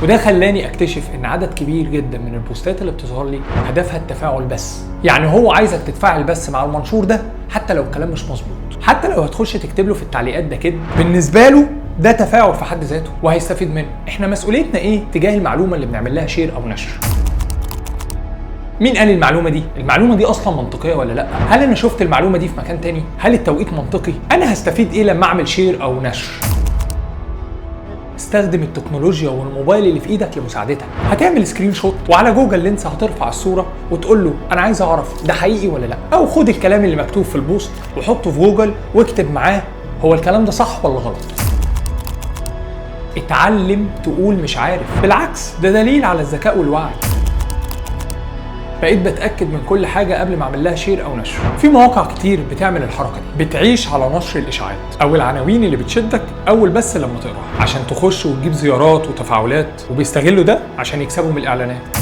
وده خلاني اكتشف ان عدد كبير جدا من البوستات اللي بتظهر لي هدفها التفاعل بس. يعني هو عايزك تتفاعل بس مع المنشور ده حتى لو الكلام مش مظبوط، حتى لو هتخش تكتب له في التعليقات ده كده، بالنسبه له ده تفاعل في حد ذاته وهيستفيد منه. احنا مسؤوليتنا ايه تجاه المعلومه اللي بنعمل لها شير او نشر؟ مين قال المعلومه دي؟ المعلومه دي اصلا منطقيه ولا لا؟ هل انا شفت المعلومه دي في مكان تاني؟ هل التوقيت منطقي؟ انا هستفيد ايه لما اعمل شير او نشر؟ استخدم التكنولوجيا والموبايل اللي في ايدك لمساعدتك. هتعمل سكرين شوت وعلى جوجل لينس هترفع الصوره وتقول له انا عايز اعرف ده حقيقي ولا لا، او خد الكلام اللي مكتوب في البوست وحطه في جوجل واكتب معاه هو الكلام ده صح ولا غلط. اتعلم تقول مش عارف، بالعكس ده دليل على الذكاء والوعي. بقيت بتأكد من كل حاجة قبل ما اعمل لها شير او نشر. في مواقع كتير بتعمل الحركة دي، بتعيش على نشر الاشاعات او العناوين اللي بتشدك اول بس لما تقراها عشان تخش وتجيب زيارات وتفاعلات، وبيستغلوا ده عشان يكسبوا من الاعلانات.